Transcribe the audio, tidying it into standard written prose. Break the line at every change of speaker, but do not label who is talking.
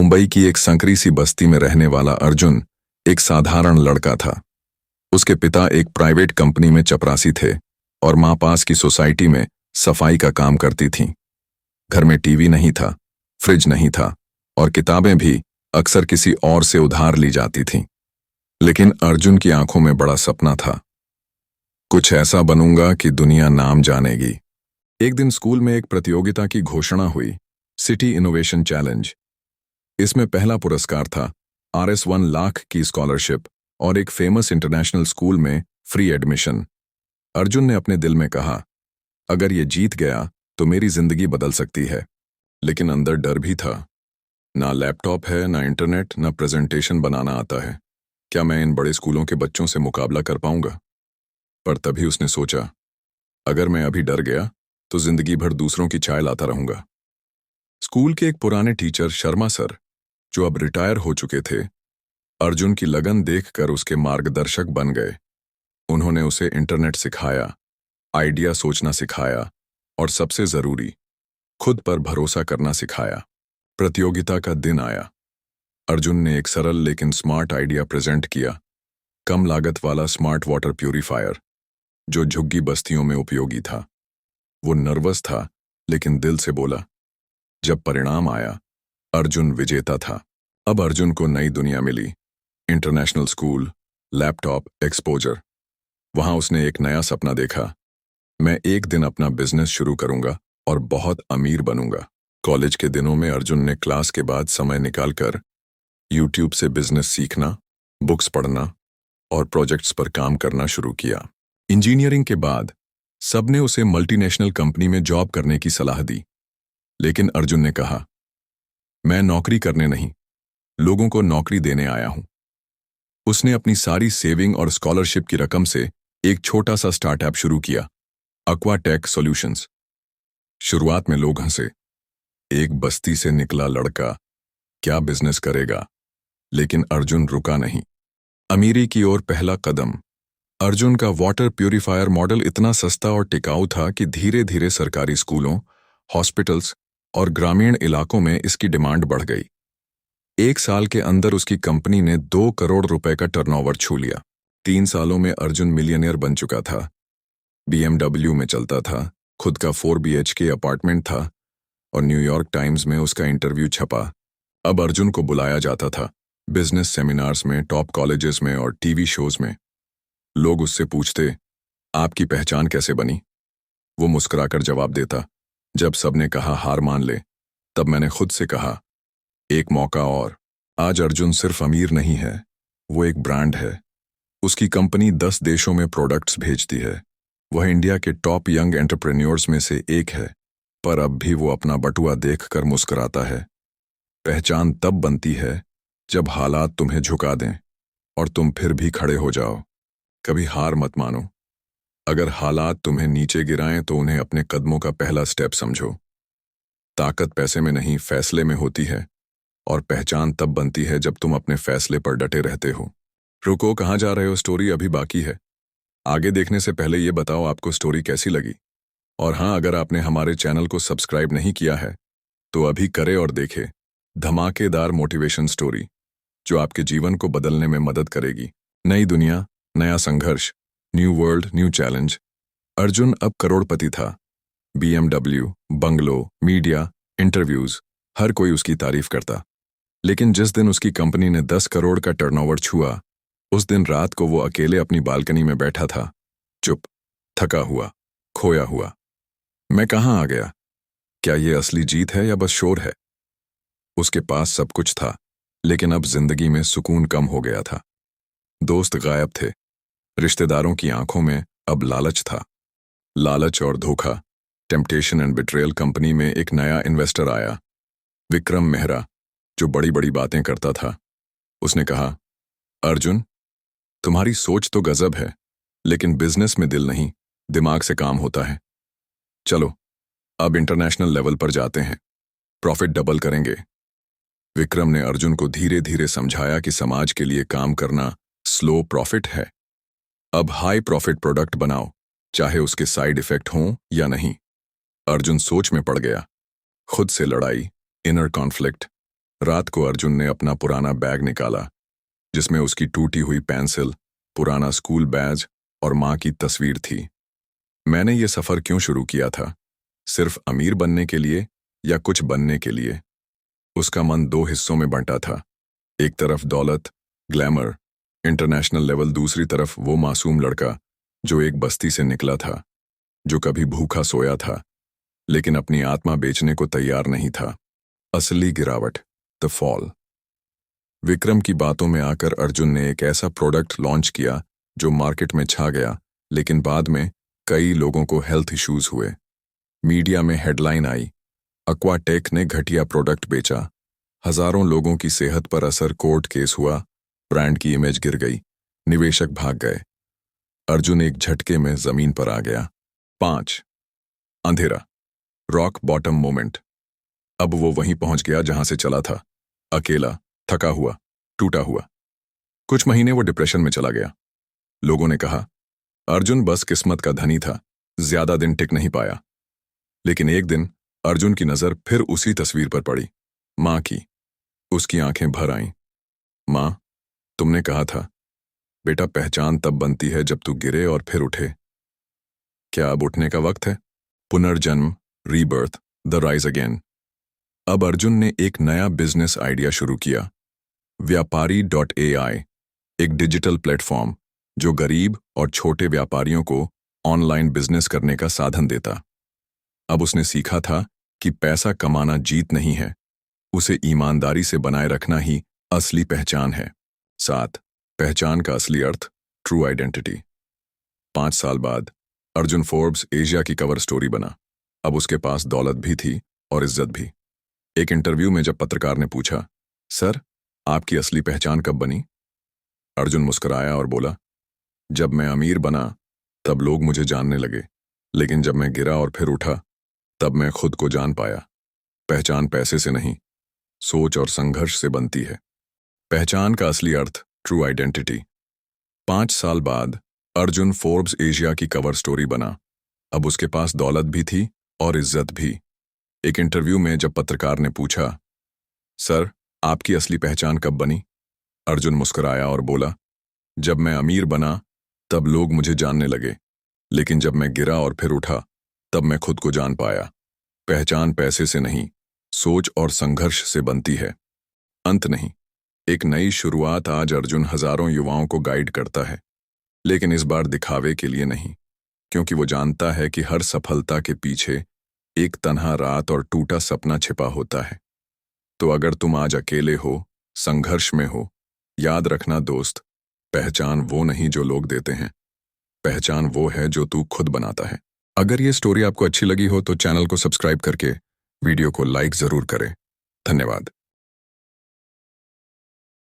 मुंबई की एक संकरी सी बस्ती में रहने वाला अर्जुन एक साधारण लड़का था। उसके पिता एक प्राइवेट कंपनी में चपरासी थे और माँ पास की सोसाइटी में सफाई का काम करती थीं। घर में टीवी नहीं था, फ्रिज नहीं था और किताबें भी अक्सर किसी और से उधार ली जाती थीं। लेकिन अर्जुन की आंखों में बड़ा सपना था। कुछ ऐसा बनूंगा कि दुनिया नाम जानेगी। एक दिन स्कूल में एक प्रतियोगिता की घोषणा हुई, सिटी इनोवेशन चैलेंज। इसमें पहला पुरस्कार था RS1 लाख की स्कॉलरशिप और एक फेमस इंटरनेशनल स्कूल में फ्री एडमिशन। अर्जुन ने अपने दिल में कहा, अगर ये जीत गया तो मेरी जिंदगी बदल सकती है। लेकिन अंदर डर भी था। ना लैपटॉप है, ना इंटरनेट, ना प्रेजेंटेशन बनाना आता है। क्या मैं इन बड़े स्कूलों के बच्चों से मुकाबला कर पाऊंगा? पर तभी उसने सोचा, अगर मैं अभी डर गया तो जिंदगी भर दूसरों की चाय लाता रहूंगा। स्कूल के एक पुराने टीचर शर्मा सर, जो अब रिटायर हो चुके थे, अर्जुन की लगन देखकर उसके मार्गदर्शक बन गए। उन्होंने उसे इंटरनेट सिखाया, आइडिया सोचना सिखाया और सबसे जरूरी, खुद पर भरोसा करना सिखाया। प्रतियोगिता का दिन आया। अर्जुन ने एक सरल लेकिन स्मार्ट आइडिया प्रेजेंट किया, कम लागत वाला स्मार्ट वाटर प्यूरिफायर, जो झुग्गी बस्तियों में उपयोगी था। वो नर्वस था लेकिन दिल से बोला। जब परिणाम आया, अर्जुन विजेता था। अब अर्जुन को नई दुनिया मिली, इंटरनेशनल स्कूल, लैपटॉप, एक्सपोजर। वहां उसने एक नया सपना देखा, मैं एक दिन अपना बिजनेस शुरू करूंगा और बहुत अमीर बनूंगा। कॉलेज के दिनों में अर्जुन ने क्लास के बाद समय निकालकर यूट्यूब से बिजनेस सीखना, बुक्स पढ़ना और प्रोजेक्ट्स पर काम करना शुरू किया। इंजीनियरिंग के बाद सबने उसे मल्टीनेशनल कंपनी में जॉब करने की सलाह दी, लेकिन अर्जुन ने कहा, मैं नौकरी करने नहीं, लोगों को नौकरी देने आया हूं। उसने अपनी सारी सेविंग और स्कॉलरशिप की रकम से एक छोटा सा स्टार्टअप शुरू किया, एक्वाटेक सॉल्यूशंस। शुरुआत में लोग हंसे, एक बस्ती से निकला लड़का क्या बिजनेस करेगा? लेकिन अर्जुन रुका नहीं। अमीरी की ओर पहला कदम। अर्जुन का वाटर प्यूरिफायर मॉडल इतना सस्ता और टिकाऊ था कि धीरे धीरे सरकारी स्कूलों, हॉस्पिटल्स और ग्रामीण इलाकों में इसकी डिमांड बढ़ गई। एक साल के अंदर उसकी कंपनी ने 2 करोड़ रुपए का टर्नओवर छू लिया। 3 सालों में अर्जुन मिलियनियर बन चुका था। BMW में चलता था, खुद का 4 BHK अपार्टमेंट था और न्यूयॉर्क टाइम्स में उसका इंटरव्यू छपा। अब अर्जुन को बुलाया जाता था बिजनेस सेमिनार्स में, टॉप कॉलेजेस में और टीवी शोज में। लोग उससे पूछते, आपकी पहचान कैसे बनी? वो मुस्कुराकर जवाब देता, जब सबने कहा हार मान ले, तब मैंने खुद से कहा, एक मौका और। आज अर्जुन सिर्फ अमीर नहीं है, वो एक ब्रांड है। उसकी कंपनी 10 देशों में प्रोडक्ट्स भेजती है। वह इंडिया के टॉप यंग एंटरप्रेन्योर्स में से एक है। पर अब भी वो अपना बटुआ देखकर मुस्कुराता है। पहचान तब बनती है जब हालात तुम्हें झुका दें और तुम फिर भी खड़े हो जाओ। कभी हार मत मानो। अगर हालात तुम्हें नीचे गिराएं तो उन्हें अपने कदमों का पहला स्टेप समझो। ताकत पैसे में नहीं, फैसले में होती है और पहचान तब बनती है जब तुम अपने फैसले पर डटे रहते हो। रुको, कहाँ जा रहे हो? स्टोरी अभी बाकी है। आगे देखने से पहले ये बताओ आपको स्टोरी कैसी लगी। और हाँ, अगर आपने हमारे चैनल को सब्सक्राइब नहीं किया है तो अभी करे और देखे धमाकेदार मोटिवेशन स्टोरी जो आपके जीवन को बदलने में मदद करेगी। नई दुनिया, नया संघर्ष, new world, new challenge. Arjun अब करोड़पति था। BMW, बंगलो, मीडिया, इंटरव्यूज, हर कोई उसकी तारीफ करता। लेकिन जिस दिन उसकी कंपनी ने 10 करोड़ का टर्नओवर छुआ, उस दिन रात को वो अकेले अपनी बालकनी में बैठा था, चुप, थका हुआ, खोया हुआ। मैं कहाँ आ गया? क्या ये असली जीत है या बस शोर है? उसके पास सब कुछ था, लेकिन अब जिंदगी में सुकून कम हो गया था। दोस्त गायब थे, रिश्तेदारों की आंखों में अब लालच था। लालच और धोखा। टेम्पटेशन एंड बिट्रेयल कंपनी में एक नया इन्वेस्टर आया, विक्रम मेहरा, जो बड़ी बड़ी बातें करता था। उसने कहा, अर्जुन, तुम्हारी सोच तो गजब है, लेकिन बिजनेस में दिल नहीं, दिमाग से काम होता है। चलो, अब इंटरनेशनल लेवल पर जाते हैं, प्रॉफिट डबल करेंगे। विक्रम ने अर्जुन को धीरे धीरे समझाया कि समाज के लिए काम करना स्लो प्रॉफिट है। अब हाई प्रॉफिट प्रोडक्ट बनाओ, चाहे उसके साइड इफेक्ट हों या नहीं। अर्जुन सोच में पड़ गया। खुद से लड़ाई, इनर कॉन्फ्लिक्ट, रात को अर्जुन ने अपना पुराना बैग निकाला, जिसमें उसकी टूटी हुई पेंसिल, पुराना स्कूल बैज और माँ की तस्वीर थी। मैंने ये सफ़र क्यों शुरू किया था? सिर्फ अमीर बनने के लिए या कुछ बनने के लिए? उसका मन दो हिस्सों में बंटा था। एक तरफ दौलत, ग्लैमर, इंटरनेशनल लेवल, दूसरी तरफ वो मासूम लड़का जो एक बस्ती से निकला था, जो कभी भूखा सोया था लेकिन अपनी आत्मा बेचने को तैयार नहीं था। असली गिरावट, द फॉल। विक्रम की बातों में आकर अर्जुन ने एक ऐसा प्रोडक्ट लॉन्च किया जो मार्केट में छा गया, लेकिन बाद में कई लोगों को हेल्थ इश्यूज हुए। मीडिया में हेडलाइन आई, एक्वाटेक ने घटिया प्रोडक्ट बेचा, हजारों लोगों की सेहत पर असर, कोर्ट केस हुआ, ब्रांड की इमेज गिर गई, निवेशक भाग गए। अर्जुन एक झटके में जमीन पर आ गया। 5. अंधेरा, रॉक बॉटम मोमेंट। अब वो वहीं पहुंच गया जहां से चला था, अकेला, थका हुआ, टूटा हुआ। कुछ महीने वो डिप्रेशन में चला गया। लोगों ने कहा, अर्जुन बस किस्मत का धनी था, ज्यादा दिन टिक नहीं पाया। लेकिन एक दिन अर्जुन की नजर फिर उसी तस्वीर पर पड़ी, मां की। उसकी आंखें भर आईं। मां, तुमने कहा था, बेटा पहचान तब बनती है जब तू गिरे और फिर उठे। क्या अब उठने का वक्त है? पुनर्जन्म, रीबर्थ, द राइज अगेन। अब अर्जुन ने एक नया बिजनेस आइडिया शुरू किया, व्यापारी.ai, एक डिजिटल प्लेटफॉर्म जो गरीब और छोटे व्यापारियों को ऑनलाइन बिजनेस करने का साधन देता। अब उसने सीखा था कि पैसा कमाना जीत नहीं है, उसे ईमानदारी से बनाए रखना ही असली पहचान है। 7. पहचान का असली अर्थ, ट्रू आइडेंटिटी। 5 साल बाद अर्जुन फोर्ब्स एशिया की कवर स्टोरी बना। अब उसके पास दौलत भी थी और इज्जत भी। एक इंटरव्यू में जब पत्रकार ने पूछा, सर, आपकी असली पहचान कब बनी? अर्जुन मुस्कुराया और बोला, जब मैं अमीर बना तब लोग मुझे जानने लगे, लेकिन जब मैं गिरा और फिर उठा तब मैं खुद को जान पाया। पहचान पैसे से नहीं, सोच और संघर्ष से बनती है। पहचान का असली अर्थ, ट्रू आइडेंटिटी। 5 साल बाद अर्जुन फोर्ब्स एशिया की कवर स्टोरी बना। अब उसके पास दौलत भी थी और इज्जत भी। एक इंटरव्यू में जब पत्रकार ने पूछा, सर, आपकी असली पहचान कब बनी? अर्जुन मुस्कुराया और बोला, जब मैं अमीर बना तब लोग मुझे जानने लगे, लेकिन जब मैं गिरा और फिर उठा तब मैं खुद को जान पाया। पहचान पैसे से नहीं, सोच और संघर्ष से बनती है। अंत नहीं, एक नई शुरुआत। आज अर्जुन हजारों युवाओं को गाइड करता है, लेकिन इस बार दिखावे के लिए नहीं, क्योंकि वो जानता है कि हर सफलता के पीछे एक तन्हा रात और टूटा सपना छिपा होता है। तो अगर तुम आज अकेले हो, संघर्ष में हो, याद रखना दोस्त, पहचान वो नहीं जो लोग देते हैं, पहचान वो है जो तू खुद बनाता है। अगर ये स्टोरी आपको अच्छी लगी हो तो चैनल को सब्सक्राइब करके वीडियो को लाइक जरूर करें। धन्यवाद।